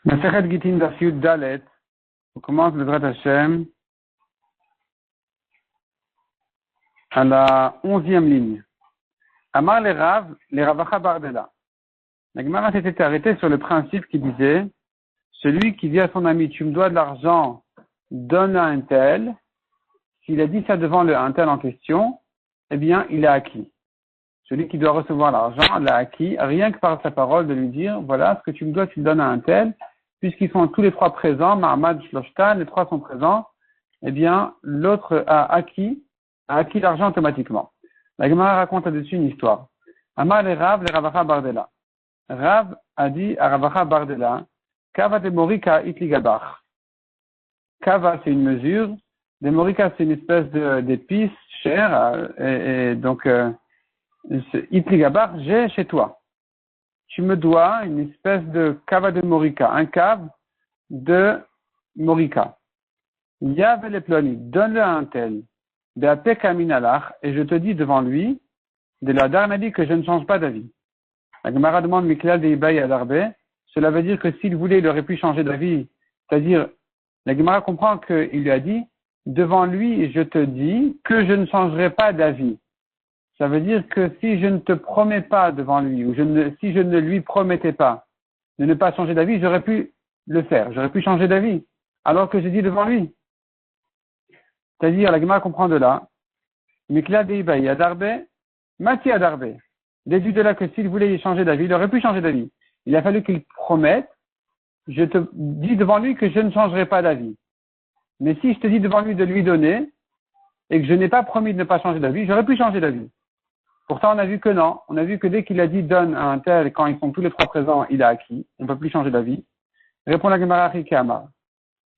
Masechet Gitin Daf Yud Dalet, on commence le Drat Hashem à la 11e ligne. Amar les Ravacha Bardela. La Gemara s'était arrêtée sur le principe qui disait, celui qui dit à son ami, tu me dois de l'argent, donne à un tel. S'il a dit ça devant un tel en question, eh bien, il a acquis. Celui qui doit recevoir l'argent l'a acquis, rien que par sa parole de lui dire, voilà, ce que tu me dois, tu le donnes à un tel. Puisqu'ils sont tous les trois présents, Mahamad, Shloshtan, les trois sont présents, eh bien, l'autre a acquis l'argent automatiquement. La Gemara raconte là-dessus une histoire. Amar les Ravacha Bardela. Rav a dit à Ravacha Bardela, Kava de Morika itligabach. Kava, c'est une mesure. De Morika, c'est une espèce d'épice chère, et donc, itligabach, j'ai chez toi. Tu me dois une espèce de kava de morika, un cave de morika. Yav les ploni, donne-le à un tel. Be'ate kaminalach, et je te dis devant lui, de la m'a dit que je ne change pas d'avis. La Gemara demande Miklal de Ibaï Adarbe, cela veut dire que s'il voulait, il aurait pu changer d'avis. C'est-à-dire, la Gemara comprend qu'il lui a dit, devant lui, je te dis que je ne changerai pas d'avis. Ça veut dire que si je ne te promets pas devant lui, ou si je ne lui promettais pas de ne pas changer d'avis, j'aurais pu le faire, j'aurais pu changer d'avis, alors que j'ai dit devant lui. C'est-à-dire, la Gemara comprend de là, Mikla Deibaï Adarbe, Mati Adarbe. Déduit de là que s'il voulait changer d'avis, il aurait pu changer d'avis. Il a fallu qu'il promette, je te dis devant lui que je ne changerai pas d'avis. Mais si je te dis devant lui de lui donner, et que je n'ai pas promis de ne pas changer d'avis, j'aurais pu changer d'avis. Pourtant, on a vu que non. On a vu que dès qu'il a dit donne à un tel, quand ils sont tous les trois présents, il a acquis. On ne peut plus changer d'avis. Répond la Gemara Rikama.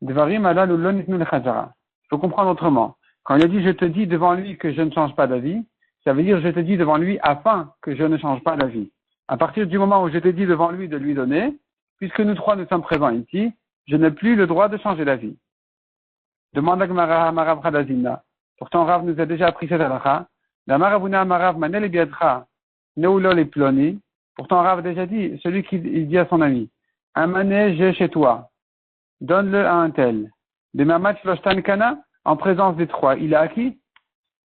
Devarim ala lulon itnu lechajara. Il faut comprendre autrement. Quand il a dit je te dis devant lui que je ne change pas d'avis, ça veut dire je te dis devant lui afin que je ne change pas d'avis. À partir du moment où je te dis devant lui de lui donner, puisque nous trois nous sommes présents ici, je n'ai plus le droit de changer d'avis. Demande la Gemara Marav Radazina. Pourtant, Rav nous a déjà appris cette halakha. La Maravuna Marav Manel Biadra Neulol et Ploni. Pourtant, Rav a déjà dit, celui qui dit à son ami, un mané, j'ai chez toi. Donne-le à un tel. De Mamat Shloshtan Kana, en présence des trois, il a acquis?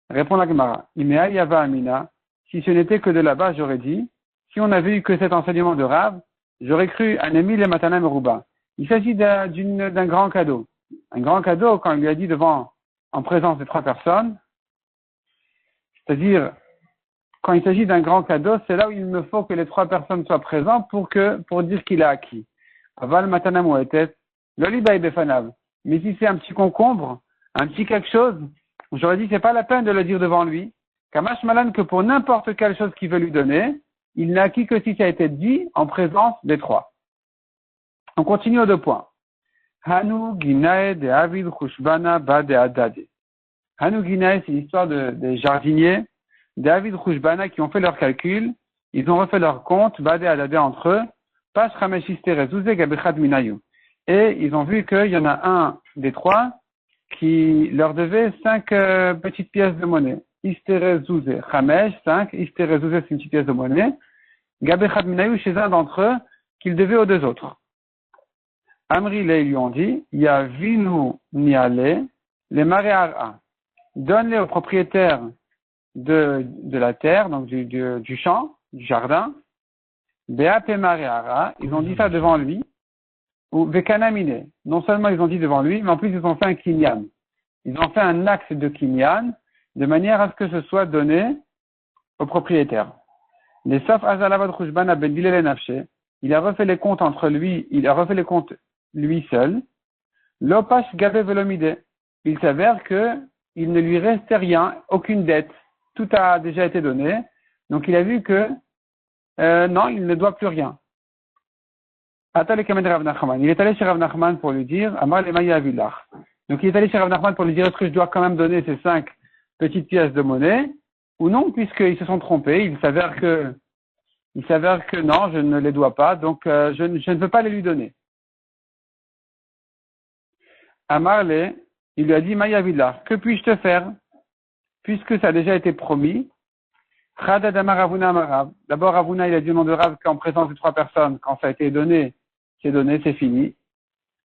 Répond la Gemara. Imea Yava Amina. Si ce n'était que de là-bas, j'aurais dit, si on avait eu que cet enseignement de Rav, j'aurais cru un Emile et Matana Meruba. Il s'agit d'un grand cadeau. Un grand cadeau, quand il lui a dit en présence des trois personnes, c'est-à-dire, quand il s'agit d'un grand cadeau, c'est là où il me faut que les trois personnes soient présentes pour dire qu'il a acquis. Aval matana moetet, lolibaï befanav. Mais si c'est un petit concombre, un petit quelque chose, j'aurais dit c'est pas la peine de le dire devant lui. Kamash malan que pour n'importe quelle chose qu'il veut lui donner, il n'a acquis que si ça a été dit en présence des trois. On continue aux deux points. Hanu ginae de avid chushbana ba de adade. Hanu ginae, c'est l'histoire des jardiniers, David Rouchbana, qui ont fait leurs calculs, ils ont refait leur compte, ba de adade entre eux, Pash Rameshiste Rezouze Gabechad Minayu. Et ils ont vu qu'il y en a un des trois qui leur devait 5 petites pièces de monnaie. Isterezouze, Chamesh, 5, Isterezouze, c'est une petite pièce de monnaie. Gabechad Minayu, chez un d'entre eux, qu'il devait aux deux autres. Amri, ils lui ont dit, Yavinu Niale, les Maréara. Donne-les au propriétaire de la terre, donc du champ, du jardin. Be'ape Maréara, ils ont dit ça devant lui. Ou Vekanamine. Non seulement ils ont dit devant lui, mais en plus ils ont fait un kinyan. Ils ont fait un acte de kinyan, de manière à ce que ce soit donné au propriétaire. Les Saf Azalavad Rouchbana Ben Bilele Nafshe, il a refait les comptes entre lui, il a refait les comptes lui seul. Lopash Gabe Velomide. Il s'avère que il ne lui restait rien, aucune dette. Tout a déjà été donné. Donc il a vu que non, il ne doit plus rien. Il est allé chez Rav Nachman pour lui dire, Amar le Maya Avilach. Donc il est allé chez Rav Nachman pour lui dire, est-ce que je dois quand même donner ces 5 petites pièces de monnaie ou non, puisqu'ils se sont trompés. Il s'avère que non, je ne les dois pas, donc je ne veux pas les lui donner. Amarle, il lui a dit, Maya Avilach, que puis-je te faire? Puisque ça a déjà été promis. D'abord, Ravuna, il a dit au nom de Rav qu'en présence de 3 personnes, quand ça a été donné, c'est donné, c'est fini.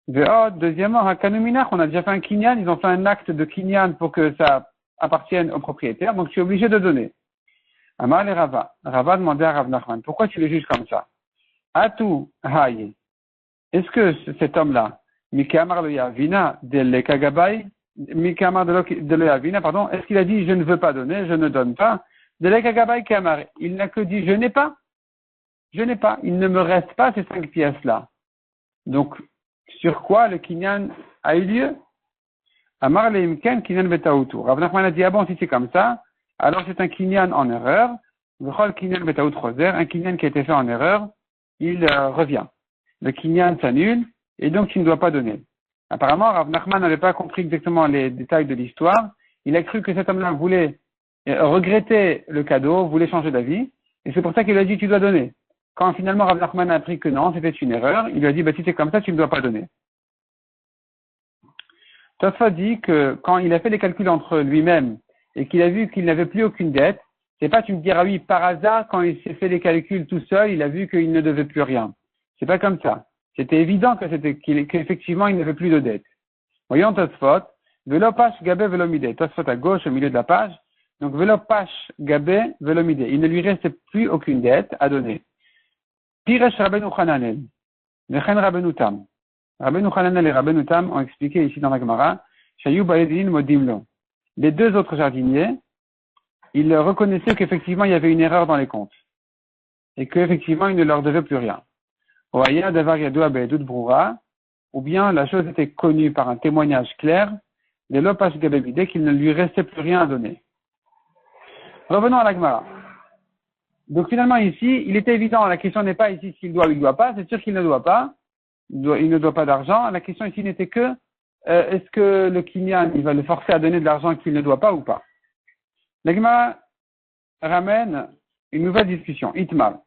Ve'od, deuxièmement, hakanuminach, on a déjà fait un kinyan, ils ont fait un acte de kinyan pour que ça appartienne au propriétaire, donc tu es obligé de donner. Amar le Rava. Rava demandait à Rav Nachman, pourquoi tu le juges comme ça? Atu haye. Est-ce que cet homme-là, Mikamar le Yavina, de l'Ekagabai, Mikamar de l'Yavina, pardon, est-ce qu'il a dit je ne veux pas donner, je ne donne pas? De l'Ekagabai Kamar, il n'a que dit je n'ai pas. Je n'ai pas. Il ne me reste pas ces 5 pièces-là. Donc, sur quoi le kinyan a eu lieu? Amar le Imken kinyan betaoutu. Rav Nachman a dit, ah bon, si c'est comme ça, alors c'est un kinyan en erreur. V'chol kinyan betaout choser, un kinyan qui a été fait en erreur, il revient. Le kinyan s'annule, et donc tu ne dois pas donner. Apparemment, Rav Nachman n'avait pas compris exactement les détails de l'histoire. Il a cru que cet homme-là voulait regretter le cadeau, voulait changer d'avis, et c'est pour ça qu'il a dit tu dois donner. Quand finalement Rav Nachman a appris que non, c'était une erreur, il lui a dit bah, si c'est comme ça, tu ne dois pas donner. Tosfot dit que quand il a fait les calculs entre lui-même et qu'il a vu qu'il n'avait plus aucune dette, c'est pas tu me diras oui, par hasard, quand il s'est fait les calculs tout seul, il a vu qu'il ne devait plus rien. C'est pas comme ça. C'était évident qu'effectivement il n'avait plus de dette. Voyons Tosfot, Velopash Gabé Velomide. Tosfot à gauche au milieu de la page. Donc Velopash Gabé Velomide. Il ne lui restait plus aucune dette à donner. Piresh Rabbeinu Chananel, Vechen Rabbeinu Tam. Rabbeinu Chananel et Rabbeinu Tam ont expliqué ici dans la Gemara, Shayu Baedin Modimlo. Les deux autres jardiniers, ils reconnaissaient qu'effectivement il y avait une erreur dans les comptes. Et qu'effectivement il ne leur devait plus rien. Oaya Davar Yadua Baedut Broura, ou bien la chose était connue par un témoignage clair, de l'Opash Gabebide, qu'il ne lui restait plus rien à donner. Revenons à la Gemara. Donc finalement ici, il était évident, la question n'est pas ici s'il doit ou il ne doit pas, c'est sûr qu'il ne doit pas, il ne doit pas d'argent. La question ici n'était que, est-ce que le kinyan, il va le forcer à donner de l'argent qu'il ne doit pas ou pas? La Gemara ramène une nouvelle discussion. Itmar.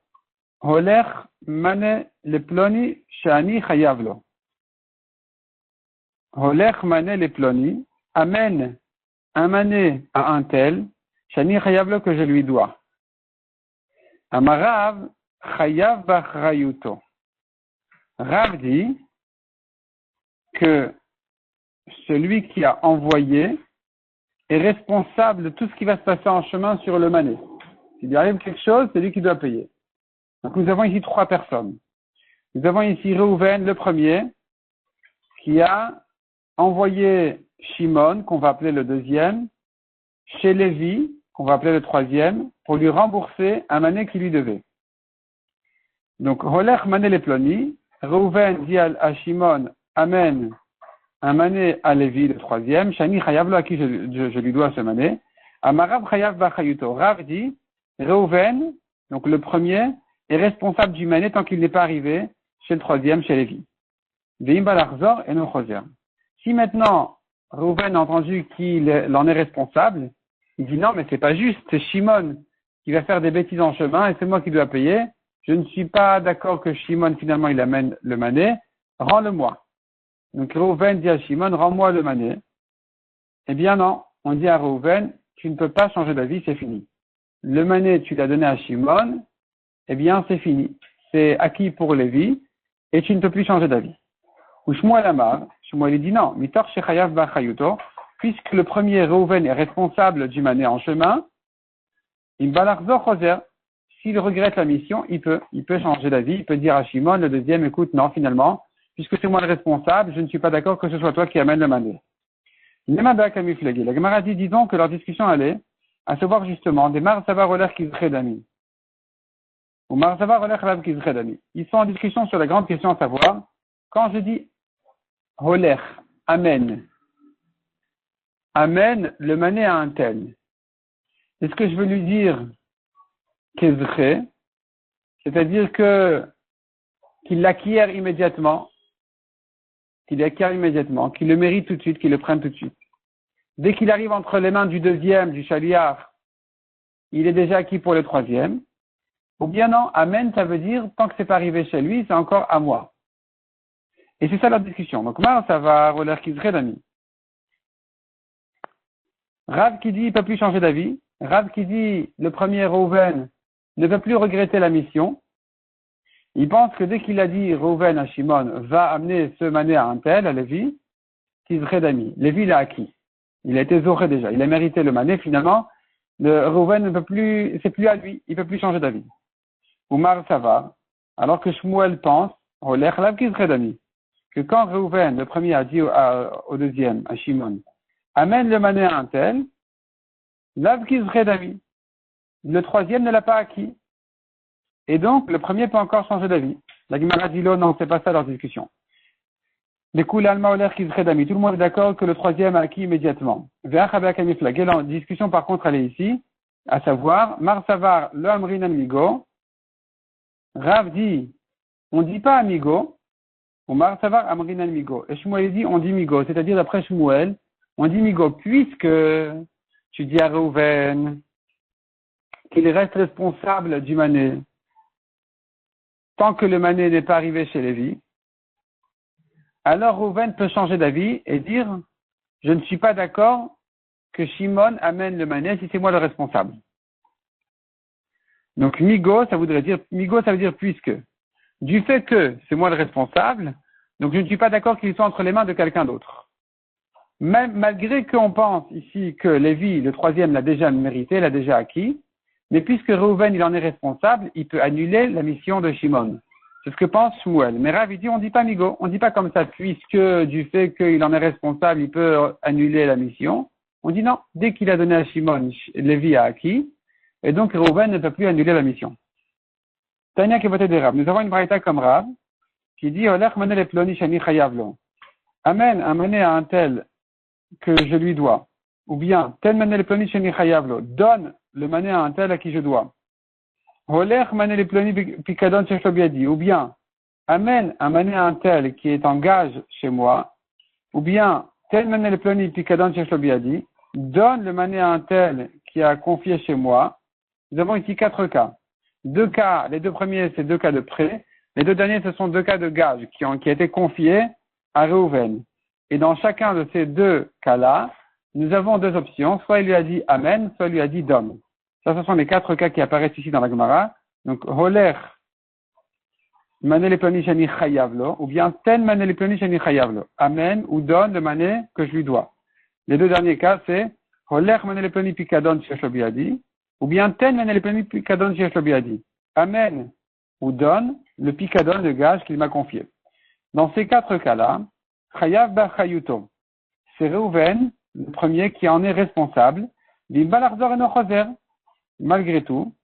Holer mane le ploni shani chayavlo. Holer mane le ploni amène un mané à un tel shani chayavlo que je lui dois. Amarav chayav bachrayuto. Rav dit que celui qui a envoyé est responsable de tout ce qui va se passer en chemin sur le mané. S'il lui arrive quelque chose, c'est lui qui doit payer. Donc nous avons ici 3 personnes. Nous avons ici Reuven, le premier, qui a envoyé Shimon, qu'on va appeler le deuxième, chez Lévi, qu'on va appeler le troisième, pour lui rembourser un mané qui lui devait. Donc, Holech mané les ploni, Reuven dit à Shimon, amène un mané à Lévi, le troisième, Shani Chayavlo, à qui je lui dois ce mané, Amarav Chayav Bachayuto. Rav dit, Reuven, donc le premier, est responsable du mané tant qu'il n'est pas arrivé chez le troisième, chez Lévi. Veim Balachzor et no Choser. Si maintenant, Reuven a entendu qu'il en est responsable, il dit non, mais c'est pas juste, c'est Shimon qui va faire des bêtises en chemin et c'est moi qui dois payer. Je ne suis pas d'accord que Shimon, finalement, il amène le mané. Rends-le-moi. Donc, Reuven dit à Shimon, rends-moi le mané. Eh bien, non. On dit à Reuven, tu ne peux pas changer d'avis, c'est fini. Le mané, tu l'as donné à Shimon. Eh bien, c'est fini. C'est acquis pour Lévi et tu ne peux plus changer d'avis. Ou Shmuel Amar, Shmuel dit non. Mitor shechayav bachayuto. Puisque le premier Reuven est responsable du mané en chemin, il balachzor choser. S'il regrette la mission, il peut changer d'avis, il peut dire à Shimon, le deuxième, écoute, non, finalement, puisque c'est moi le responsable, je ne suis pas d'accord que ce soit toi qui amène le mané. La Gemara dit, disons que leur discussion allait à savoir justement des Marsavar Oler Kizredami. Ou Marsavar Oler Rav Kizredami. Ils sont en discussion sur la grande question à savoir, quand je dis Oler, amène le mané à un tel, est-ce que je veux lui dire Kezre, c'est-à-dire qu'il l'acquiert immédiatement, qu'il le mérite tout de suite, qu'il le prenne tout de suite. Dès qu'il arrive entre les mains du deuxième, du chaliar, il est déjà acquis pour le troisième. Ou bien non, amen, ça veut dire, tant que c'est pas arrivé chez lui, c'est encore à moi. Et c'est ça la discussion. Donc, moi, ça va relire Kizre d'ami. Rav qui dit, il peut plus changer d'avis. Rav qui dit, le premier Reuven ne peut plus regretter la mission. Il pense que dès qu'il a dit Reuven à Shimon va amener ce mané à un tel, à Lévi, qu'il serait d'amis. Lévi l'a acquis. Il a été zoré déjà. Il a mérité le mané. Finalement, le Reuven ne peut plus, c'est plus à lui. Il ne peut plus changer d'avis. Oumar Savar, alors que Shmuel pense, Olech Lav qui serait d'amis. Que quand Reuven, le premier, a dit au deuxième, à Shimon, amène le mané à un tel, Lav qui serait d'amis. Le troisième ne l'a pas acquis. Et donc, le premier peut encore changer d'avis. La Gemara dit non, c'est pas ça leur discussion. Du coup, l'Alma Oler qui serait d'amis. Tout le monde est d'accord que le troisième a acquis immédiatement. La discussion, par contre, elle est ici, à savoir, Mar Savar, le Amrin Amigo. Rav dit, on dit pas Amigo. Ou Mar Savar, Amrin Amigo. Et Shmuel dit, on dit Migo. C'est-à-dire, d'après Shmuel, on dit Migo, puisque tu dis à Reuven qu'il reste responsable du mané tant que le mané n'est pas arrivé chez Lévi, alors Reuven peut changer d'avis et dire « Je ne suis pas d'accord que Shimon amène le mané si c'est moi le responsable. » Donc Migo, ça veut dire puisque. Du fait que c'est moi le responsable, donc je ne suis pas d'accord qu'il soit entre les mains de quelqu'un d'autre. Même malgré qu'on pense ici que Lévi, le troisième, l'a déjà mérité, l'a déjà acquis, mais puisque Reuven, il en est responsable, il peut annuler la mission de Shimon. C'est ce que pense Shmuel. Mais Rav, il dit, on dit pas Migo, on dit pas comme ça, puisque du fait qu'il en est responsable, il peut annuler la mission. On dit non, dès qu'il a donné à Shimon, Lévi a acquis, et donc Reuven ne peut plus annuler la mission. Tania qui votait des Rav. Nous avons une braïta comme Rav, qui dit, Olech mané le ploni shani chayavlo. Amen, un mané à un tel que je lui dois. Ou bien, tel mané le ploni shani chayavlo. Donne le mané à un tel à qui je dois. Holer mané le ploni pikadon chez Shlobiadi. Ou bien, amène un mané à un tel qui est en gage chez moi. Ou bien, tel mané le ploni pikadon chez Shlobiadi. Donne le mané à un tel qui a confié chez moi. Nous avons ici 4 cas. 2 cas, les 2 premiers, c'est 2 cas de prêt. Les 2 derniers, ce sont 2 cas de gage qui ont été confiés à Reuven. Et dans chacun de ces 2 cas-là, nous avons 2 options. Soit il lui a dit Amen, soit il lui a dit Dom. Ça, ce sont les 4 cas qui apparaissent ici dans la Gemara. Donc, Holer, Mané le ploni shani chayavlo, ou bien Ten Mané le ploni shani chayavlo. Amen ou donne le mané que je lui dois. Les 2 derniers cas, c'est Holer Mané le ploni pikadon chez Shlobiadi, ou bien Ten Mané le ploni pikadon chez Shlobiadi. Amen ou donne le pikadon de gage qu'il m'a confié. Dans ces 4 cas-là, Chayav Bachayuto, c'est Reuven, le premier, qui en est responsable. L'Imbalardor et Nochoser, malgré tout,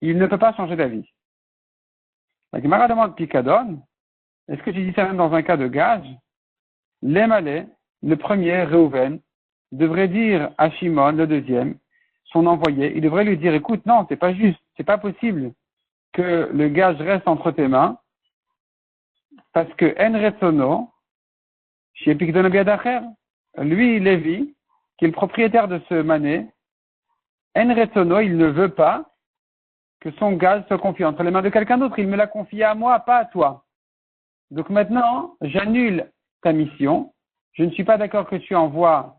il ne peut pas changer d'avis. La Gemara demande pikadon. Est-ce que tu dis ça même dans un cas de gage? L'Emalé, le premier, Reuven, devrait dire à Shimon, le deuxième, son envoyé, il devrait lui dire, écoute, non, c'est pas juste, c'est pas possible que le gage reste entre tes mains, parce que En Retsono, chez Pikdon Abiadacher, lui, Lévi, qui est le propriétaire de ce mané, En Retsono, il ne veut pas que son gage soit confié entre les mains de quelqu'un d'autre. Il me l'a confié à moi, pas à toi. Donc maintenant, j'annule ta mission. Je ne suis pas d'accord que tu envoies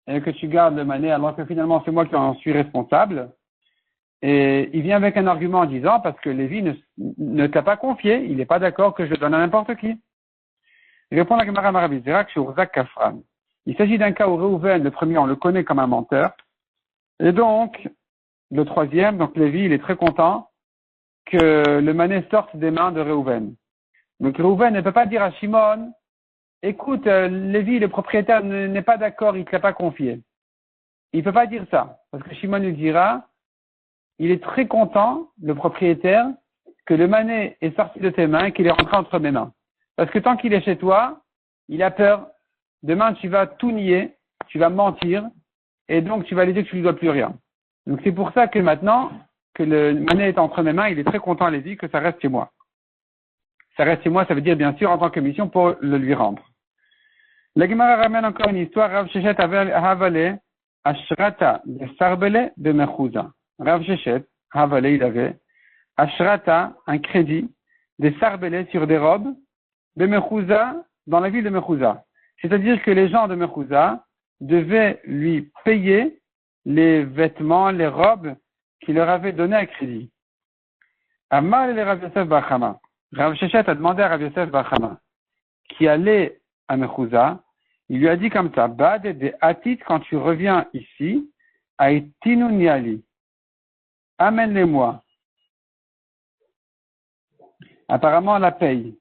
et que tu gardes le mané, alors que finalement, c'est moi qui en suis responsable. Et il vient avec un argument en disant, parce que Lévi ne t'a pas confié, il n'est pas d'accord que je le donne à n'importe qui. Il répond à la Gemara Marabizera sur Zak Kafran. Il s'agit d'un cas où Reuven, le premier, on le connaît comme un menteur. Et donc, le troisième, donc Lévi, il est très content que le mané sorte des mains de Reuven. Donc Reuven ne peut pas dire à Shimon, écoute, Lévi, le propriétaire, n'est pas d'accord, il ne te l'a pas confié. Il ne peut pas dire ça, parce que Shimon lui dira, il est très content, le propriétaire, que le mané est sorti de tes mains et qu'il est rentré entre mes mains. Parce que tant qu'il est chez toi, il a peur. Demain, tu vas tout nier, tu vas mentir, et donc tu vas lui dire que tu ne lui dois plus rien. Donc c'est pour ça que maintenant, que le mané est entre mes mains, il est très content, Lévi, que ça reste chez moi. Ça reste chez moi, ça veut dire bien sûr en tant que mission pour le lui rendre. La Gemara ramène encore une histoire, Rav Shechet Havale, Ashrata de Sarbele de Mechouza. Rav Shechet Havale, il avait Ashrata, un crédit, des Sarbele sur des robes, de Mechouza, dans la ville de Mechouza. C'est-à-dire que les gens de Mechouza devaient lui payer les vêtements, les robes qu'il leur avait donné à crédit. Amal et Rav Yosef Bachama. Rav Sheshet a demandé à Rav Yosef bar Chama, qui allait à Mechouza, il lui a dit comme ça, Bad de Atit, quand tu reviens ici, Aitinu Niali, amène-les-moi. Apparemment, la paye.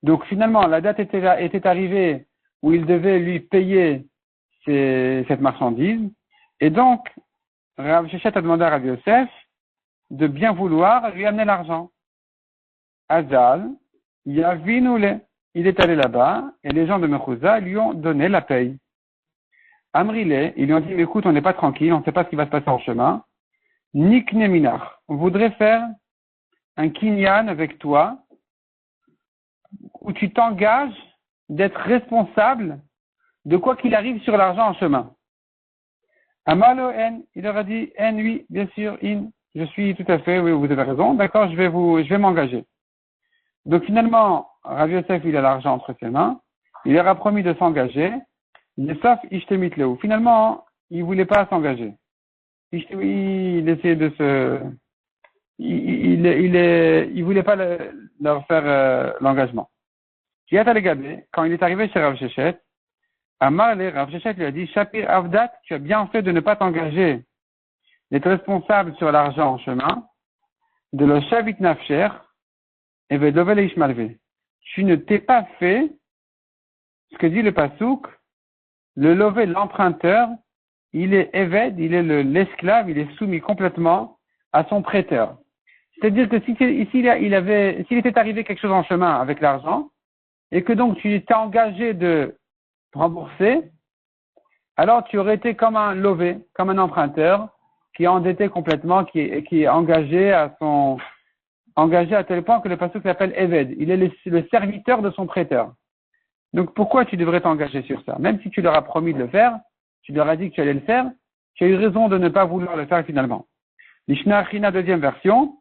Donc finalement, la date était arrivée où il devait lui payer cette marchandise. Et donc, Rav Sheshet a demandé à Rav Yosef de bien vouloir lui amener l'argent. Azal, Yavinoule. Il est allé là-bas et les gens de Mechouza lui ont donné la paye. Amrile, ils lui ont dit, écoute, on n'est pas tranquille, on ne sait pas ce qui va se passer en chemin. Nikne Minar, on voudrait faire un kinyan avec toi où tu t'engages d'être responsable de quoi qu'il arrive sur l'argent en chemin. Amalo en, il leur a dit, en, oui, bien sûr, in, je suis tout à fait, oui, vous avez raison, d'accord, je vais m'engager. Donc finalement, Rav Yosef, il a l'argent entre ses mains, il leur a promis de s'engager, sauf Ishtemitleu. Finalement, il voulait pas s'engager. Il essayait de se, il voulait pas leur faire l'engagement. Quand il est arrivé chez Rav Sheshet, Rav Sheshet lui a dit, Shapir Avdat, tu as bien fait de ne pas t'engager, d'être responsable sur l'argent en chemin, de le Shavit Nafsher, et Vedovel et Ishmalve. Tu ne t'es pas fait, ce que dit le Pasouk, le lové, l'emprunteur, il est Eved, il est l'esclave, il est soumis complètement à son prêteur. C'est-à-dire que s'il était arrivé quelque chose en chemin avec l'argent, et que donc tu t'es engagé de rembourser, alors tu aurais été comme un lové, comme un emprunteur, qui est endetté complètement, qui est engagé à tel point que le pasuk l'appelle Eved. Il est le serviteur de son prêteur. Donc pourquoi tu devrais t'engager sur ça? Même si tu leur as promis de le faire, tu leur as dit que tu allais le faire, tu as eu raison de ne pas vouloir le faire finalement. Lishna Achina, deuxième version,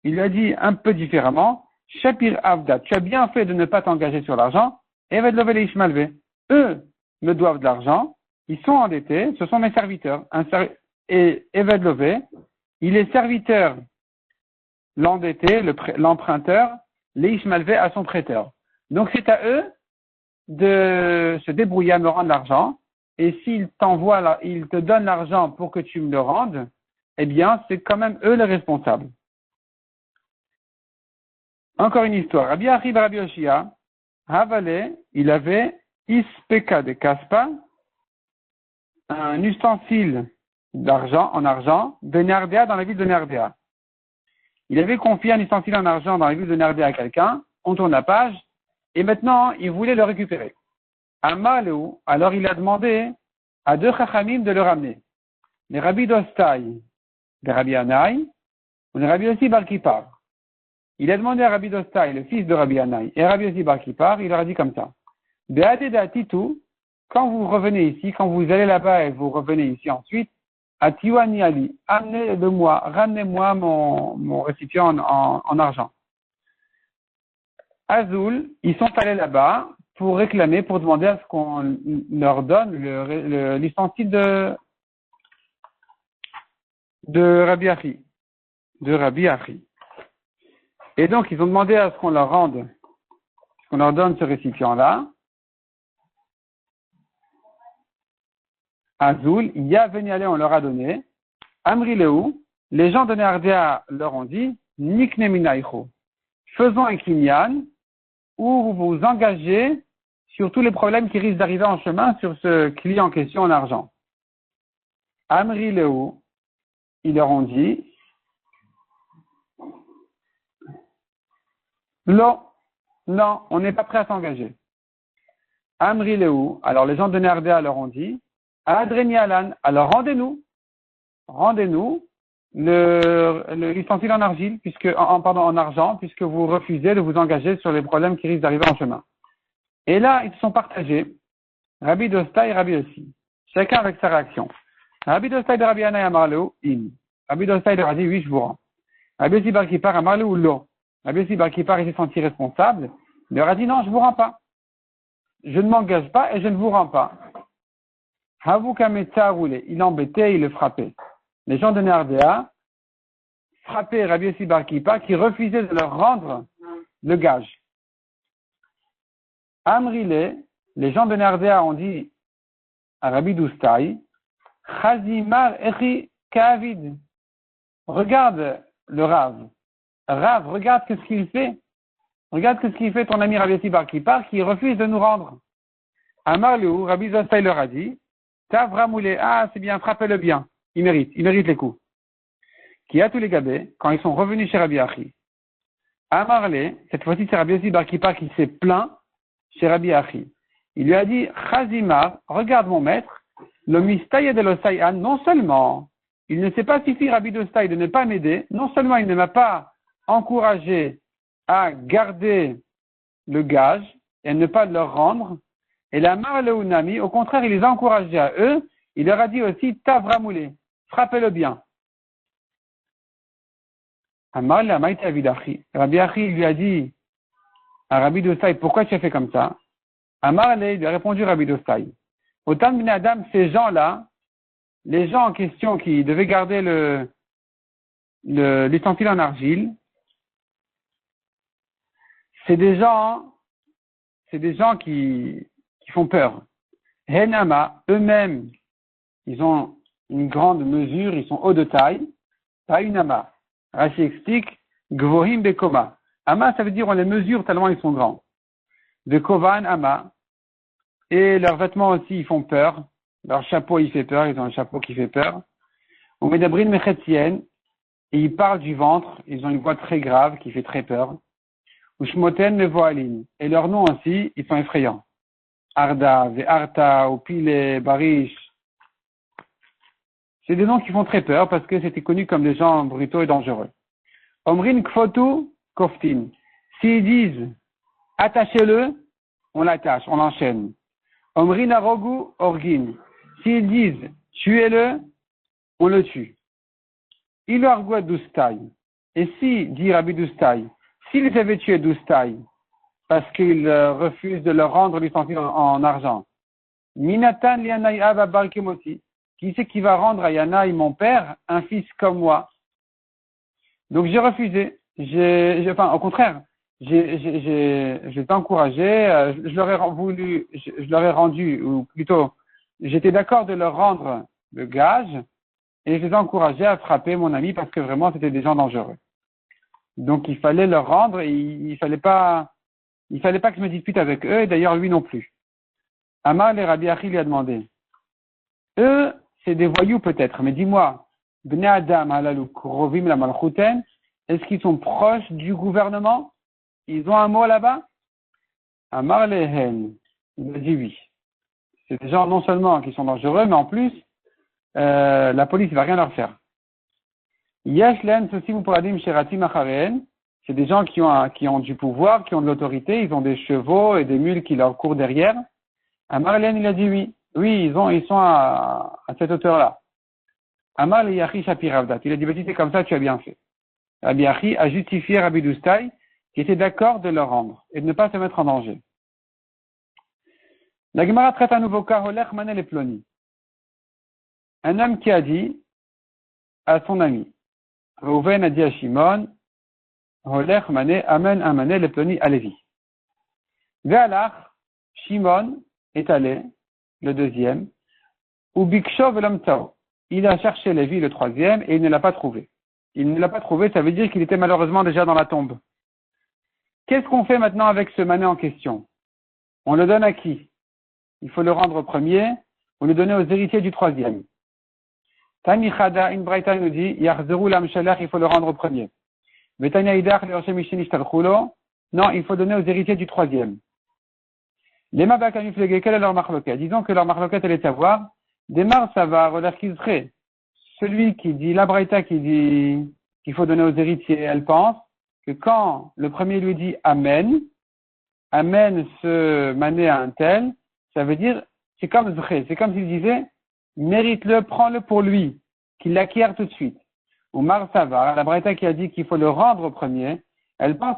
il a dit un peu différemment, Shapir Avda, tu as bien fait de ne pas t'engager sur l'argent, Eved Love et Ishmalve. Eux me doivent de l'argent, ils sont endettés, ce sont mes serviteurs. Et Eved Love, il est serviteur, l'endetté, l'emprunteur, l'Ishmalve à son prêteur. Donc c'est à eux de se débrouiller à me rendre l'argent, et s'ils ils te donnent l'argent pour que tu me le rendes, eh bien, c'est quand même eux les responsables. Encore une histoire. Rabbi Achib Rabbi Yoshia, Havale, il avait Ispeka de Kaspa, un ustensile d'argent, en argent, de Nardéa dans la ville de Nardéa. Il avait confié un ustensile en argent dans la ville de Nardéa à quelqu'un, on tourne la page, et maintenant, il voulait le récupérer. Amalou, alors il a demandé à deux chachamim de le ramener. Les Rabbi Dostai, les Rabbi Anaï, ou les Rabbi Yossi Bar Kippar. Il a demandé à Rabbi Dostai, le fils de Rabbi Anaï, et Rabbi Yossi Bar Kippar, il leur a dit comme ça. Beate datitu, quand vous revenez ici, quand vous allez là-bas et vous revenez ici ensuite, à Tiwani Ali, amenez-le-moi, ramenez-moi mon récipient en argent. Azul, ils sont allés là-bas pour réclamer, pour demander à ce qu'on leur donne l'ustensile de Rabbi Achi. De Rabbi Achi. Et donc, ils ont demandé à ce qu'on leur donne ce récipient-là. Azul, Yaveni Ale, on leur a donné. Amri Leu, les gens de Nardéa leur ont dit, Nikne Minaïcho. Faisons un kinyan où vous vous engagez sur tous les problèmes qui risquent d'arriver en chemin sur ce client en question en argent. Amri Leu, ils leur ont dit, non, on n'est pas prêt à s'engager. Amri Leu, alors les gens de Nardéa leur ont dit, Adreni Alan, alors rendez-nous l'ustensile en argile, en argent, puisque vous refusez de vous engager sur les problèmes qui risquent d'arriver en chemin. Et là, ils se sont partagés, Rabbi Dostai et Rabbi Yossi, chacun avec sa réaction. Rabbi Dostai de Rabbi Anaï Amarleu, in. Rabbi Dostai leur a dit, oui, je vous rends. Rabbi Yossi Bar Kippar Amarleu ou lo. Rabbi Yossi Bar Kippar s'est senti responsable, il leur a dit, non, je vous rends pas. Je ne m'engage pas et je ne vous rends pas. Havu Kametsa roulé. Il l'embêtait, il le frappait. Les gens de Nardéa frappé Rabbi Yossi Bar Kippah qui refusait de leur rendre le gage. Amrile, les gens de Nardéa ont dit à Rabbi Doustaï, Chazimar Echi Kavid. Regarde le Rav. Rav, regarde ce qu'il fait. Regarde ce qu'il fait ton ami Rabbi Yossi Bar Kippah qui refuse de nous rendre. Amar Leu, Rabbi Doustaï leur a dit, Tavramoulé, c'est bien, frappez-le bien. Il mérite les coups. Qui a tous les gabés, quand ils sont revenus chez Rabbi Achi. Amarle, cette fois-ci c'est Rabbi Yossi Bar Kippah qui s'est plaint chez Rabbi Achi. Il lui a dit, Chazimar, regarde mon maître, le mistaï de l'osaïan, non seulement il ne s'est pas suffi Rabbi Doustaï de ne pas m'aider, non seulement il ne m'a pas encouragé à garder le gage et à ne pas le leur rendre, et la Marleunami, au contraire, il les a encouragés à eux, il leur a dit aussi, Tavramoulé, frappez-le bien. Amar le Amaït Avidachi. Rabbi Achi lui a dit à Rabbi Doustaï, pourquoi tu as fait comme ça? Amar le, il lui a répondu Rabbi Doustaï. Autant de Adam, ces gens-là, les gens en question qui devaient garder l'ustensile en argile, c'est des gens qui font peur. Henama, eux-mêmes, ils ont une grande mesure, ils sont hauts de taille, pas une ama. Rashi explique, Gvohim Bekoma. Ama, ça veut dire on les mesure tellement ils sont grands. Bekovan, Ama. Et leurs vêtements aussi, ils font peur. Leur chapeau, il fait peur. Ils ont un chapeau qui fait peur. Ou Medabrin Mechetien. Et ils parlent du ventre. Ils ont une voix très grave qui fait très peur. Ou Shmoten Mevoalim. Et leurs noms aussi, ils sont effrayants. Arda, Ve'arta, ou Pile, Barish. C'est des noms qui font très peur parce que c'était connu comme des gens brutaux et dangereux. Omrin Kfotu, Koftin. S'ils disent, attachez-le, on l'attache, on l'enchaîne. Omrin Arogu, Orgin. S'ils disent, tuez-le, on le tue. Il argua Doustaï. Et si, dit Rabbi Doustaï, s'ils avaient tué Doustaï, parce qu'ils refusent de leur rendre l'ustensile en argent, Minatan lianai aba barkemoti. Qui c'est qui va rendre à Yanaï, mon père, un fils comme moi? Donc j'ai refusé. Au contraire, je l'ai encouragé, je leur ai rendu, ou plutôt, j'étais d'accord de leur rendre le gage, et je les ai encouragés à frapper mon ami parce que vraiment c'était des gens dangereux. Donc il fallait leur rendre, et il fallait pas que je me dispute avec eux, et d'ailleurs lui non plus. Amar le Rabbi Achi lui a demandé, eux, c'est des voyous peut-être, mais dis-moi, Bnei Adam halalu krovim la malchuten, est-ce qu'ils sont proches du gouvernement? Ils ont un mot là-bas? Amar lehen, il a dit oui. C'est des gens non seulement qui sont dangereux, mais en plus, la police ne va rien leur faire. Yesh len sosim uparadim sheratim acharehen, c'est des gens qui ont du pouvoir, qui ont de l'autorité, ils ont des chevaux et des mules qui leur courent derrière. Amar lehen, il a dit oui. Oui, ils sont à cette hauteur-là. Amar le Yachi Shapiravdat. Il a dit, si c'est comme ça, tu as bien fait. Rabbi Achi a justifié Rabbi Doustaï qui était d'accord de le rendre et de ne pas se mettre en danger. La Gemara traite un nouveau cas, Holech Manel et Ploni. Un homme qui a dit à son ami, Reuven a dit à Shimon, Holech Manel, Amen, Amanel et Ploni, Alevi. Ve'alach, Shimon est allé, le deuxième, ou Bikshov Lamtsao. Il a cherché Lévi, le troisième, et il ne l'a pas trouvé. Il ne l'a pas trouvé, ça veut dire qu'il était malheureusement déjà dans la tombe. Qu'est-ce qu'on fait maintenant avec ce mané en question? On le donne à qui? Il faut le rendre au premier, ou le donner aux héritiers du troisième. Tani Chada, in Braïta nous dit, Yachzeru Lamshalach, il faut le rendre au premier. Betania Idach, le Roshemishini Ishtalchulo, non, il faut donner aux héritiers du troisième. Les Mabakamiflege, quelle est leur marloquette? Disons que leur marloquette, elle est à voir. Démarre, ça va relâcher. Celui qui dit, la Braïta qui dit qu'il faut donner aux héritiers, elle pense que quand le premier lui dit Amen, Amen ce mané à un tel, ça veut dire, c'est comme Zré, c'est comme s'il disait, mérite-le, prends-le pour lui, qu'il l'acquiert tout de suite. Ou Mar Savar, la Braïta qui a dit qu'il faut le rendre au premier, elle pense,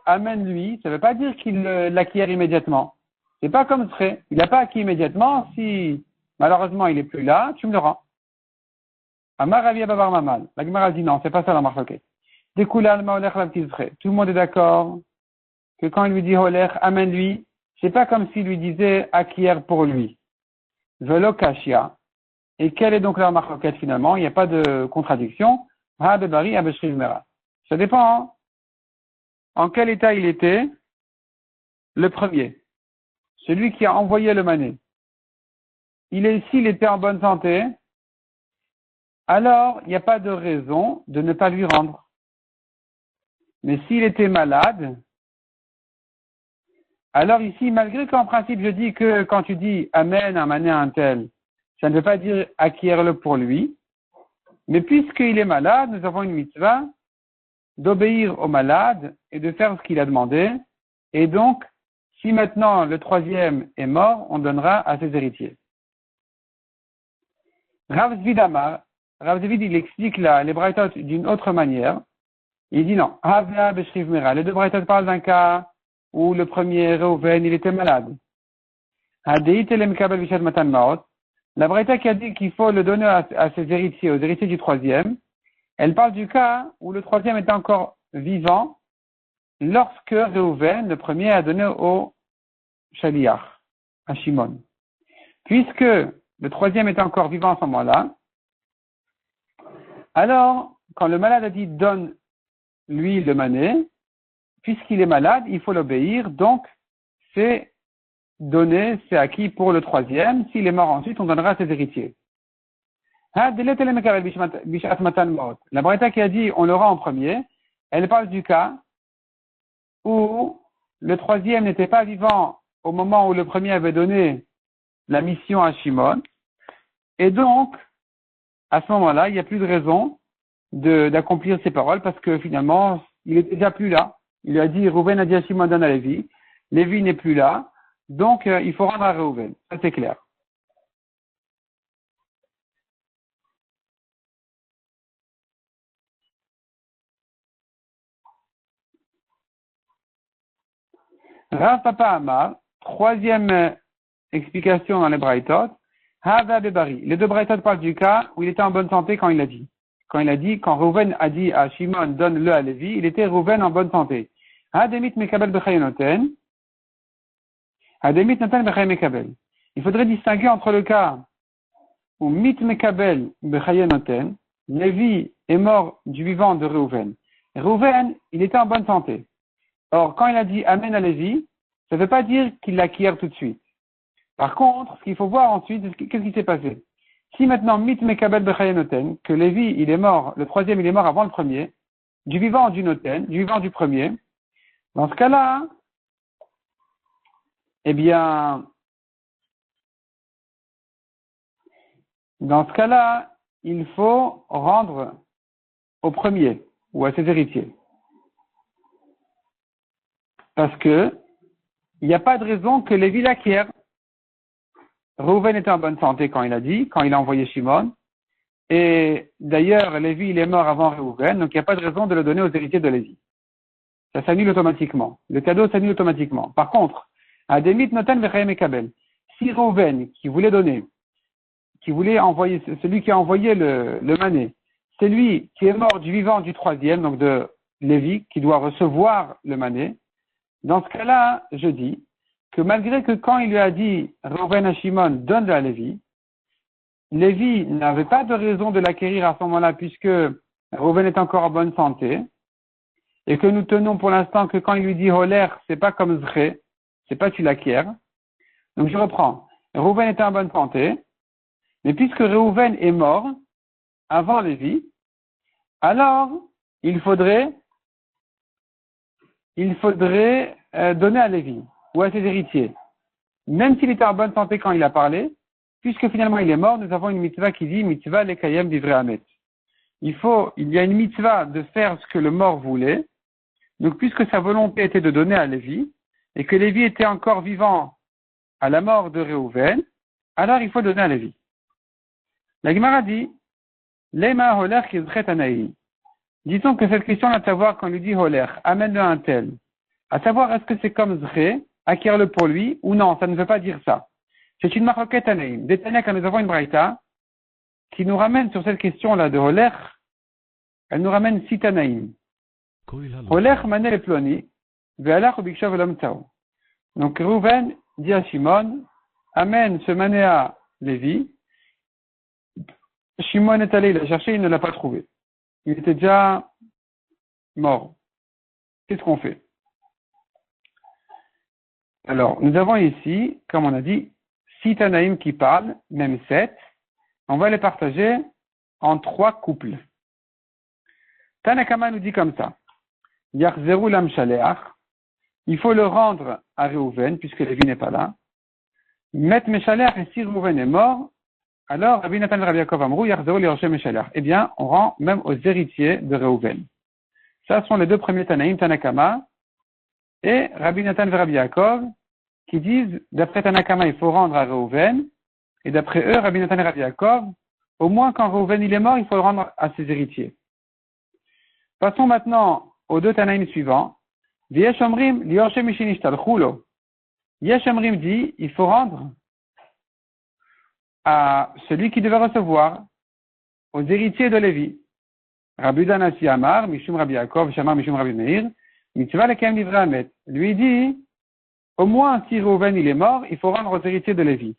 Amen lui, ça ne veut pas dire qu'il l'acquiert immédiatement. C'est pas comme Zré, il n'a pas acquis immédiatement, si malheureusement il est plus là, tu me le rends. Amar Ravi Ababar Mamal. La Gemara dit non, c'est pas ça la marloquette. Découlal Maolech Lavtizre. Tout le monde est d'accord que quand il lui dit Holech, amène-lui, c'est pas comme s'il lui disait acquiert pour lui. Velo Kashia. Et quelle est donc la marloquette finalement? Il n'y a pas de contradiction. Ha Bebari Abeshriv Mera. Ça dépend, hein? En quel état il était? Le premier. Celui qui a envoyé le mané. S'il était en bonne santé, alors il n'y a pas de raison de ne pas lui rendre. Mais s'il était malade, alors ici, malgré qu'en principe je dis que quand tu dis amène un mané à un tel, ça ne veut pas dire acquiert-le pour lui, mais puisqu'il est malade, nous avons une mitzvah d'obéir au malade et de faire ce qu'il a demandé, et donc, si maintenant le troisième est mort, on donnera à ses héritiers. Rav Zvid Amar, Rav Zvid, il explique les braïtot d'une autre manière. Il dit non. Havna beshriv mera. Les deux braïtot parlent d'un cas où le premier, Reuven, il était malade. Hadeit elem kabel vishat matan maot. La braïta qui a dit qu'il faut le donner à ses héritiers, aux héritiers du troisième, elle parle du cas où le troisième était encore vivant lorsque Reuven, le premier, a donné au Shaliach, à Shimon. Puisque le troisième était encore vivant à ce moment-là, alors, quand le malade a dit donne lui le mané, puisqu'il est malade, il faut l'obéir, donc c'est donné, c'est acquis pour le troisième. S'il est mort ensuite, on donnera à ses héritiers. La braïta qui a dit on l'aura en premier, elle parle du cas où le troisième n'était pas vivant au moment où le premier avait donné la mission à Shimon, et donc, à ce moment-là, il n'y a plus de raison d'accomplir ses paroles parce que finalement, il est déjà plus là. Il a dit, Reuven a dit à Shimon donne à Lévi. Lévi n'est plus là. Donc, il faut rendre à Reuven. Ça, c'est clair. Rav Papa Amar, troisième explication dans les Braïtot, Hava Bebari. Les deux Braïtot parlent du cas où il était en bonne santé quand il l'a dit. Quand Reuven a dit à Shimon, donne-le à Lévi, il était Reuven en bonne santé. Hademit mekabel bechayonoten. Hademit noten bechayemekabel. Il faudrait distinguer entre le cas où mit mekabel bechayonoten, Lévi est mort du vivant de Reuven. Reuven, il était en bonne santé. Or, quand il a dit amène à Lévi, ça ne veut pas dire qu'il l'acquiert tout de suite. Par contre, ce qu'il faut voir ensuite, c'est qu'est-ce qui s'est passé. Si maintenant, mit mekabel bechayenoten, que Lévi, il est mort, le troisième, il est mort avant le premier, du vivant du noten, du vivant du premier, dans ce cas-là, eh bien, dans ce cas-là, il faut rendre au premier, ou à ses héritiers. Parce que, il n'y a pas de raison que Lévi l'acquiert. Reuven était en bonne santé quand il a dit, quand il a envoyé Shimon. Et d'ailleurs, Lévi, il est mort avant Reuven, donc il n'y a pas de raison de le donner aux héritiers de Lévi. Ça s'annule automatiquement. Le cadeau s'annule automatiquement. Par contre, Ademit Noten Vechayem Ekabel. Si Reuven, qui voulait donner, qui voulait envoyer, celui qui a envoyé le mané, c'est lui qui est mort du vivant du troisième, donc de Lévi, qui doit recevoir le mané, dans ce cas-là, je dis que malgré que quand il lui a dit Reuven à Shimon, donne-le à Lévi, Lévi n'avait pas de raison de l'acquérir à ce moment-là puisque Reuven est encore en bonne santé et que nous tenons pour l'instant que quand il lui dit Holer, c'est pas comme Zré, c'est pas tu l'acquiers. Donc je reprends. Reuven était en bonne santé, mais puisque Reuven est mort avant Lévi, alors il faudrait donner à Lévi ou à ses héritiers. Même s'il était en bonne santé quand il a parlé, puisque finalement il est mort, nous avons une mitzvah qui dit mitzvah lekayem divrei hamet. Il y a une mitzvah de faire ce que le mort voulait. Donc puisque sa volonté était de donner à Lévi, et que Lévi était encore vivant à la mort de Reuven, alors il faut donner à Lévi. La Gemara dit, Lema holer kizchet anaï. Disons que cette question-là de savoir quand il lui dit holer, amène-le un tel. À savoir, est-ce que c'est comme Zré, acquiert-le pour lui, ou non, ça ne veut pas dire ça. C'est une marloquette anaïm. Des Tanya, quand nous avons une braïta, qui nous ramène sur cette question-là de Holer, elle nous ramène Sitanaïm. Holer mané le ploni, ve'alach ou bikshav elam tao. Donc Reuven dit à Shimon, amène ce mané à Lévi. Shimon est allé, il a cherché, il ne l'a pas trouvé. Il était déjà mort. Qu'est-ce qu'on fait? Alors, nous avons ici, comme on a dit, 6 Tanaïm qui parlent, même 7. On va les partager en 3 couples. Tanakama nous dit comme ça. Yachzeru lam shaleach. Il faut le rendre à Reuven, puisque Lévi n'est pas là. Met Meshaleach, et si Reuven est mort, alors Rabbi Nathan et Rabbi Yaakov Amrou, Yachzeru liorche Meshaleach. Eh bien, on rend même aux héritiers de Reuven. Ça sont les 2 premiers Tanaïm, Tanakama, et Rabbi Nathan et Rabbi Yaakov, qui disent, d'après Tanakama, il faut rendre à Reuven, et d'après eux, Rabbi Nathan et Rabbi Yaakov, au moins quand Reuven il est mort, il faut le rendre à ses héritiers. Passons maintenant aux 2 Tanaïm suivants. Yesh Omrim, liorche mishinishtal chulo. Yesh Omrim dit, il faut rendre à celui qui devait recevoir, aux héritiers de Lévi. Rabbi Danasi Amar, Mishum Rabbi Yaakov, Shamar Mishum Rabbi Meir, Mitzvah lekem livrei hamet. Lui dit, au moins si Reuven il est mort, il faut rendre aux héritiers de Lévi.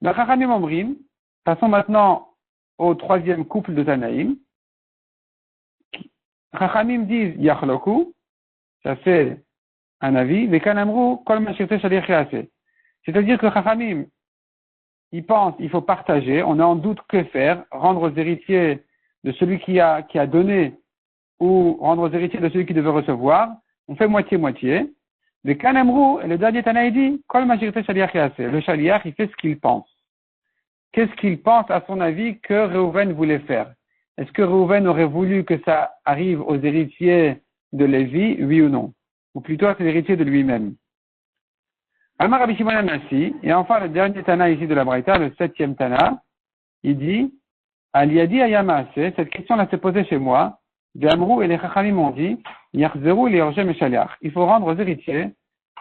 Chachamim Omrim, passons maintenant au 3e couple de Tanaïm. Chachamim disent Yachloku, ça c'est un avis, Vekanamru, Kol Mashirte Shaliach Yaaseh. C'est-à-dire que Chachamim, ils pensent, il faut partager, on est en doute que faire, rendre aux héritiers de celui qui a donné ou rendre aux héritiers de celui qui devait recevoir, on fait moitié-moitié. Vekanamru, et le dernier Tanaï dit, Kol Mashirte Shaliach Yaaseh. Le Shaliach, il fait ce qu'il pense. Qu'est-ce qu'il pense, à son avis, que Reuven voulait faire? Est-ce que Reuven aurait voulu que ça arrive aux héritiers de Lévi, oui ou non? Ou plutôt à ses héritiers de lui-même? Amar Rabbi Shimon Anassi, et enfin le dernier Tana ici de la Braïta, le 7e Tana, il dit, Aliadi Ayamaase, cette question-là s'est posée chez moi, Ve'amrou et les Chachamim m'ont dit, Yachzeru et Orje Meshaliach. Il faut rendre aux héritiers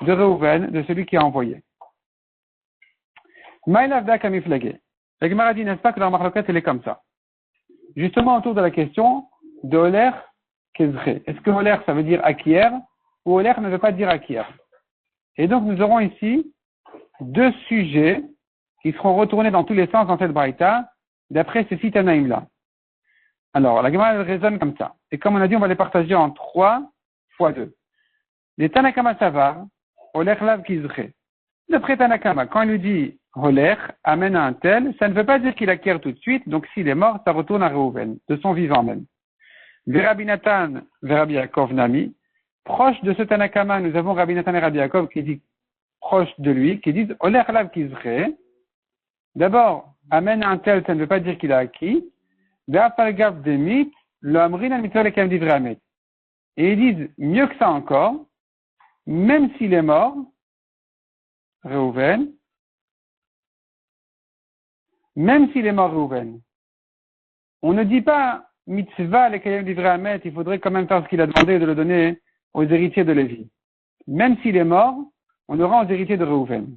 de Reuven, de celui qui a envoyé. Maïlavda Kamiflagé. La Gemara dit, n'est-ce pas que leur marloquette, elle est comme ça? Justement, autour de la question de Holer Kezre. Est-ce que Holer, ça veut dire acquiert, ou Holer ne veut pas dire acquiert? Et donc, nous aurons ici 2 sujets qui seront retournés dans tous les sens dans cette braïta, d'après ces 6 Tanaïm-là. Alors, la Gemara raisonne comme ça. Et comme on a dit, on va les partager en 3 fois 2. Les Tanakama Savar, Holer Lav Kizre. D'après Tanakama, quand il nous dit Holer amène à un tel, ça ne veut pas dire qu'il acquiert tout de suite, donc s'il est mort, ça retourne à Reuven, de son vivant même. Rabbi Nathan, Rabbi Yaakov Nami, proche de ce Tanakama, nous avons Rabbi Nathan et Rabbi Yaakov qui dit proche de lui, qui disent Holer Lav Kizre. D'abord, amène à un tel, ça ne veut pas dire qu'il a acquis. Ve'apalgav demit, le amrin al mitzvah lekem divrei hamet. Et ils disent mieux que ça encore, même s'il est mort, Reuven, même s'il est mort Reuven, on ne dit pas mitzvah lekem divrei hamet, il faudrait quand même faire ce qu'il a demandé et de le donner aux héritiers de Lévi. Même s'il est mort, on le rend aux héritiers de Reuven.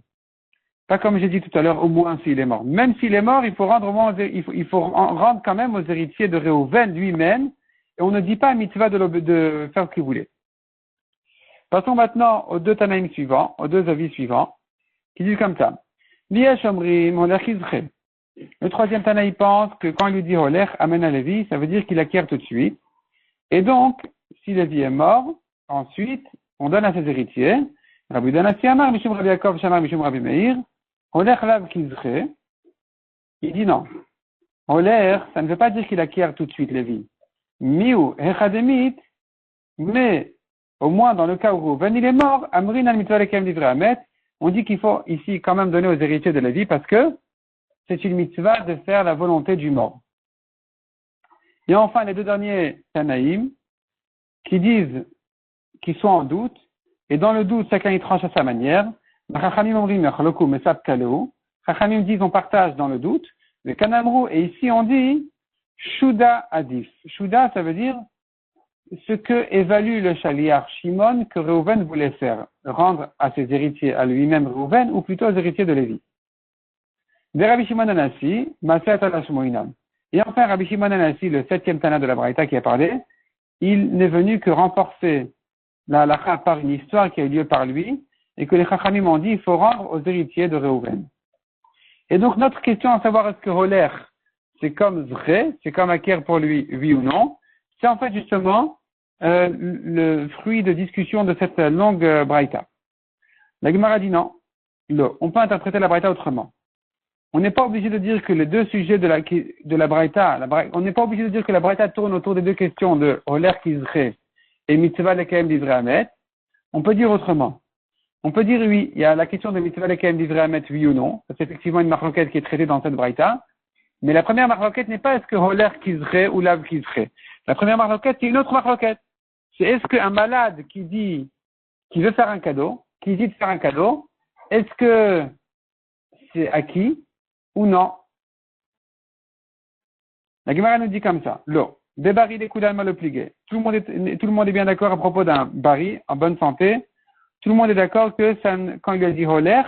Pas comme j'ai dit tout à l'heure, au moins s'il est mort. Même s'il est mort, il faut rendre rendre quand même aux héritiers de Reuven lui-même, et on ne dit pas mitzvah de faire ce qu'il voulait. Passons maintenant aux 2 Tanaïm suivants, aux 2 avis suivants, qui disent comme ça. Liyesh Omrim, Holer Chizre. Le 3e Tanaï pense que quand il lui dit Holer, amène à Lévi, ça veut dire qu'il acquiert tout de suite. Et donc, si Lévi est mort, ensuite, on donne à ses héritiers. Rabbi Danasi Amar, Mishum Rabbi Yaakov, Shamar Mishum Rabbi Meir, Holer Lav Kizre. Il dit non. Holer, ça ne veut pas dire qu'il acquiert tout de suite Lévi. Miu Hechademit, mais au moins dans le cas où Reuven il est mort, Amrin al mitzvah lekem divrei hamet, on dit qu'il faut ici quand même donner aux héritiers de Lévi parce que c'est une mitzvah de faire la volonté du mort. Et enfin, les 2 derniers Tanaïm qui disent qu'ils sont en doute, et dans le doute, chacun y tranche à sa manière. Chachamim disent on partage dans le doute, le Kanamru, et ici on dit Shuda Adif. Shuda, ça veut dire ce que évalue le Shaliach Shimon que Reuven voulait faire, rendre à ses héritiers, à lui-même Reuven, ou plutôt aux héritiers de Lévi. Ve Rabbi Shimon Anassi, Maaseh Tana Shmoinam. Et enfin, Rabbi Shimon Anassi, le 7e Tana de la Braïta qui a parlé, il n'est venu que renforcer la halakha par une histoire qui a eu lieu par lui, et que les Chachamim ont dit, il faut rendre aux héritiers de Réhouven. Et donc, notre question à savoir est-ce que Holer, c'est comme Zré, c'est comme Aker pour lui, oui ou non, c'est en fait justement le fruit de discussion de cette longue Braïta. La Gemara dit non. On peut interpréter la Braïta autrement. On n'est pas obligé de dire que les deux sujets de la Braïta, on n'est pas obligé de dire que la Braïta tourne autour des deux questions de Holer Kizré et Mitzvah Lekem d'Ivrei Hamet. On peut dire autrement. On peut dire oui, il y a la question de Mitzvah Lekem d'Ivrei Hamet, oui ou non. C'est effectivement une marloquette qui est traitée dans cette Braïta. Mais la première marloquette n'est pas est-ce que Holer Kizré ou Lav Kizré. La première marloquette, c'est une autre marloquette. C'est est-ce qu'un malade qui veut faire un cadeau, qui dit de faire un cadeau, est-ce que c'est acquis ou non? La Gemara nous dit comme ça. L'eau. Des barils des coups d'alma le pligué. Tout le monde est bien d'accord à propos d'un baril en bonne santé. Tout le monde est d'accord que ça, quand il a dit holer,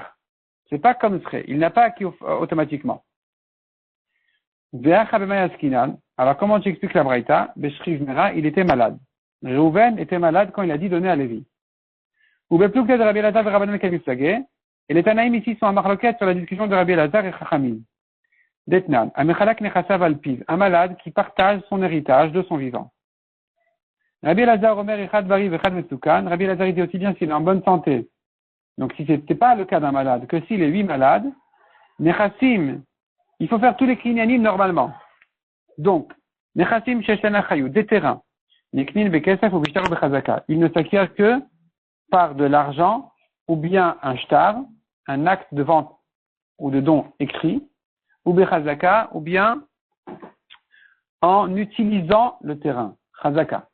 c'est pas comme serait. Il n'a pas acquis automatiquement. Alors comment tu expliques la Braïta? Beshriv il était malade. Reuven était malade quand il a dit donner à Lévi. Ou Bepluk de Rabbi Elazar et Rabbanan Kamisagé. Et les Tanaïm ici sont en marloquette sur la discussion de Rabbi Elazar et Chachamim. Detnan, Amechalak Nechasav Alpiv, un malade qui partage son héritage de son vivant. Rabbi Elazar Omer Echad Bari Vechad Mesukan. Rabbi Elazar dit aussi bien s'il est en bonne santé. Donc si c'était pas le cas d'un malade, que s'il est 8 malades, Nechasim, il faut faire tous les kinyanim normalement. Donc, Nechasim Sheshana Chayou, des terrains. Neknin Bekesef ou Bishtar Bechazaka. Il ne s'acquiert que par de l'argent ou bien un shtar, un acte de vente ou de don écrit, ou Bechazaka, ou bien en utilisant le terrain. Chazaka.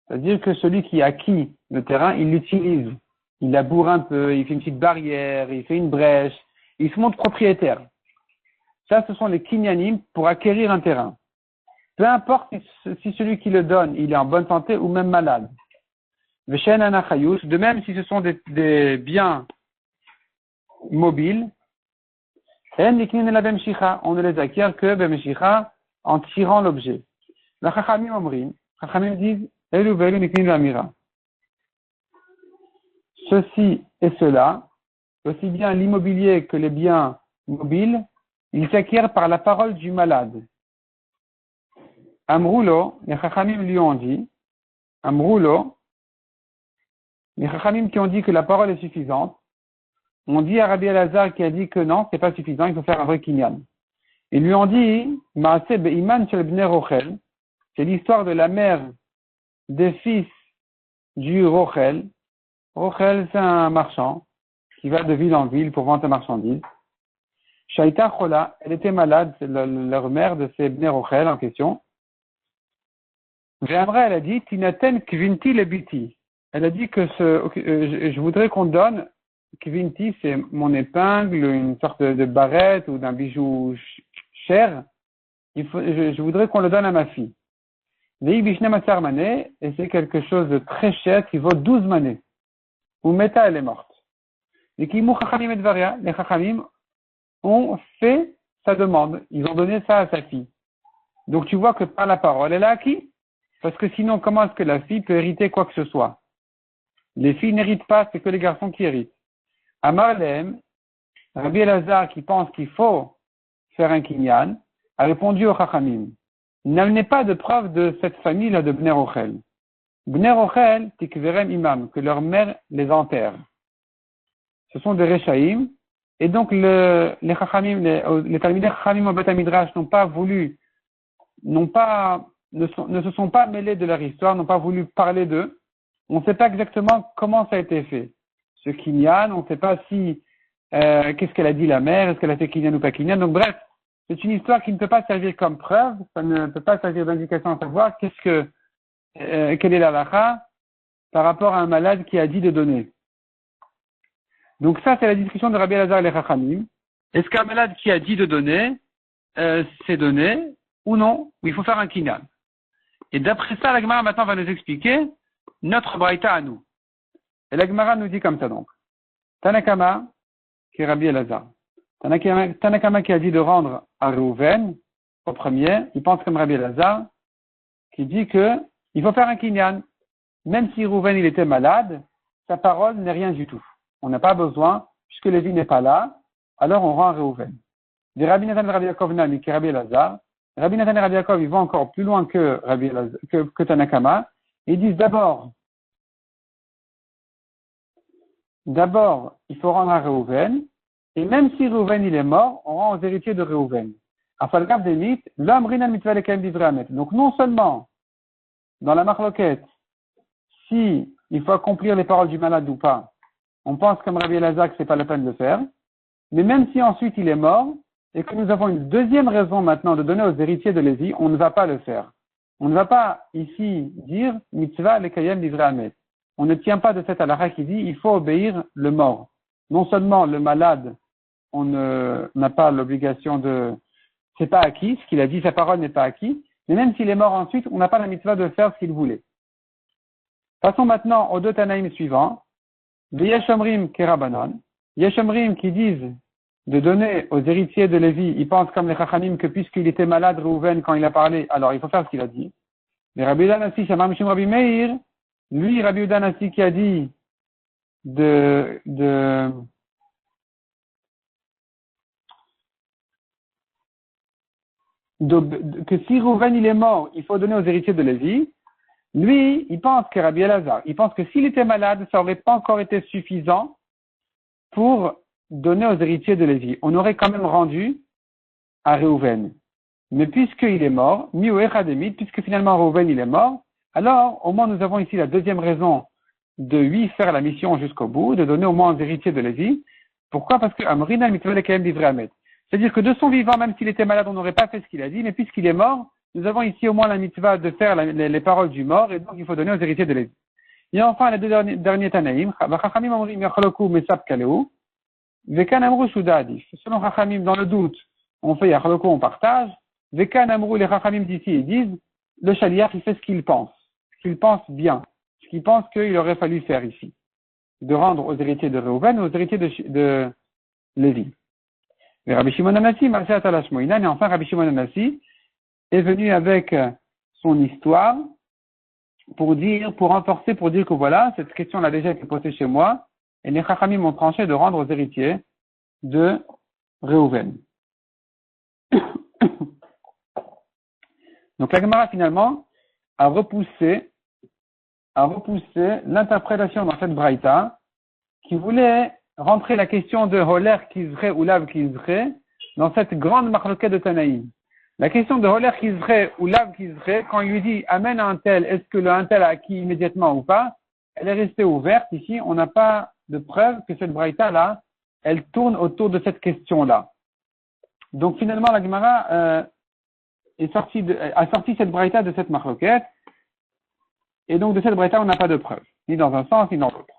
C'est-à-dire que celui qui a acquis le terrain, il l'utilise. Il laboure un peu, il fait une petite barrière, il fait une brèche, il se montre propriétaire. Ça, ce sont les kinyanim pour acquérir un terrain. Peu importe si celui qui le donne, il est en bonne santé ou même malade. Veshen anachayus, de même si ce sont des biens mobiles, on ne les acquiert que bemeshicha en tirant l'objet. La chachamim omrim, chachamim disent, elu velu niknin l'amira. Ceci et cela, aussi bien l'immobilier que les biens mobiles, ils s'acquièrent par la parole du malade. Amroulo, les chachamim lui ont dit, Amroulo, les chachamim qui ont dit que la parole est suffisante, on dit à Rabbi Elazar qui a dit que non, c'est pas suffisant, il faut faire un vrai kinyan. Ils lui ont dit, Maaseh be'iman shel bnei Rochel, c'est l'histoire de la mère des fils du Rochel. Rochel, c'est un marchand qui va de ville en ville pour vendre sa marchandise. Shaita Chola, elle était malade, c'est leur mère de ces bnei Rochel en question. Ve'amra, elle a dit, Tinaten kvinti lebiti. Elle a dit que je voudrais qu'on donne, kvinti, c'est mon épingle, une sorte de barrette ou d'un bijou cher. Je voudrais qu'on le donne à ma fille. Vei bishne matzar mané, et c'est quelque chose de très cher qui vaut 12 manées. Ou Meta, elle est morte. Et Kimou Chachamim et Dvaria, les Chachamim ont fait sa demande. Ils ont donné ça à sa fille. Donc tu vois que par la parole, elle a acquis. Parce que sinon, comment est-ce que la fille peut hériter quoi que ce soit? Les filles n'héritent pas, c'est que les garçons qui héritent. Amar Lehem, Rabbi Elazar qui pense qu'il faut faire un kinyan, a répondu au Chachamim. N'amenez pas de preuve de cette famille-là de Bnei Rochel. Bnei Rochel, tikverem imam, que leur mère les enterre. Ce sont des Rechaïm, et donc les Chachamim, les Talmidei Chachamim au Beth Midrash n'ont pas voulu, ne se sont pas mêlés de leur histoire, n'ont pas voulu parler d'eux. On ne sait pas exactement comment ça a été fait. Ce kinyan, on ne sait pas si, qu'est-ce qu'elle a dit la mère, est-ce qu'elle a fait kinyan ou pas kinyan. Donc bref, c'est une histoire qui ne peut pas servir comme preuve, ça ne peut pas servir d'indication à savoir quelle est la halakha par rapport à un malade qui a dit de donner. Donc ça, c'est la discussion de Rabbi Elazar et les Chachamim. Est-ce qu'un malade qui a dit de donner, c'est donné ou non, ou il faut faire un kinyan? Et d'après ça, la Gemara maintenant va nous expliquer notre braïta à nous. Et la Gemara nous dit comme ça donc. Tanakama, qui est Rabbi Elazar. Tanakama qui a dit de rendre à Reuven, au premier, il pense comme Rabbi Elazar, qui dit que il faut faire un kinyan. Même si Reuven il était malade, sa parole n'est rien du tout. On n'a pas besoin, puisque Lévi n'est pas là, alors on rend à Reuven. Des Rabbi Nathan et Rabbi Yaakov Nami, qui est Rabbi Elazar, Rabbi Nathan et Rabbi Yaakov, ils vont encore plus loin que Tanakama, et ils disent d'abord, il faut rendre à Reuven, et même si Reuven il est mort, on rend aux héritiers de Reuven. Donc non seulement, dans la marloquette, si il faut accomplir les paroles du malade ou pas, on pense comme Rabbi Elazar que c'est pas la peine de le faire, mais même si ensuite il est mort, et que nous avons une deuxième raison maintenant de donner aux héritiers de Lévi, on ne va pas le faire. On ne va pas ici dire mitzvah lekayem livrei hamet. On ne tient pas de cette halakha qui dit il faut obéir le mort. Non seulement le malade, on n'a pas l'obligation de, c'est pas acquis, ce qu'il a dit, sa parole n'est pas acquis, mais même s'il est mort ensuite, on n'a pas la mitzvah de faire ce qu'il voulait. Passons maintenant aux deux Tanaïm suivants. Les Yeshomrim Kerabanan. Yeshomrim qui disent de donner aux héritiers de Lévi, ils pensent comme les Chachamim que puisqu'il était malade, Reuven, quand il a parlé, alors il faut faire ce qu'il a dit. Mais Rabbi Udanassi, Shamar Mishum Rabbi Meir, lui, Rabbi Udanassi qui a dit que si Reuven il est mort, il faut donner aux héritiers de Lévi. Lui, il pense que Rabbi Elazar, il pense que s'il était malade, ça n'aurait pas encore été suffisant pour donner aux héritiers de Lévi. On aurait quand même rendu à Reuven. Mais puisqu'il est mort, puisque finalement Reuven il est mort, alors au moins nous avons ici la deuxième raison de lui faire la mission jusqu'au bout, de donner au moins aux héritiers de Lévi. Pourquoi? Parce que Amrina mitzvah quand même livré à mettre. C'est-à-dire que de son vivant, même s'il était malade, on n'aurait pas fait ce qu'il a dit, mais puisqu'il est mort, nous avons ici au moins la mitzvah de faire les paroles du mort, et donc il faut donner aux héritiers de Lévi. Et enfin, les deux derniers Tanaïm, Chachamim Amrim Yachaloku Mesap Kaleu, Vekan Amru Shuda Adif. Selon Chachamim, dans le doute, on fait Yachaloku, on partage. Vekan Amru, les Chachamim d'ici, ils disent, le Shaliach, il fait ce qu'il pense bien, ce qu'il pense qu'il aurait fallu faire ici. De rendre aux héritiers de Reuven, aux héritiers de Lévi. Et Rabbi Shimon Anassi, Marseat Alashmoïnan, et enfin Rabbi Shimon Anassi est venu avec son histoire pour renforcer, pour dire que voilà, cette question a déjà été posée chez moi, et les Chachamim ont tranché de rendre aux héritiers de Reuven. Donc la Gemara finalement a repoussé l'interprétation dans cette braïta qui voulait rentrer la question de Holer Kizre ou Lav Kizre dans cette grande marloquette de Tanaïm. La question de Holer Kizre ou Lav Kizre, quand il lui dit amène un tel, est-ce que le un tel a acquis immédiatement ou pas, elle est restée ouverte. Ici, on n'a pas de preuve que cette braïta là, elle tourne autour de cette question-là. Donc finalement, la Gemara a sorti cette braïta de cette marloquette, et donc de cette braïta, on n'a pas de preuve, ni dans un sens, ni dans l'autre.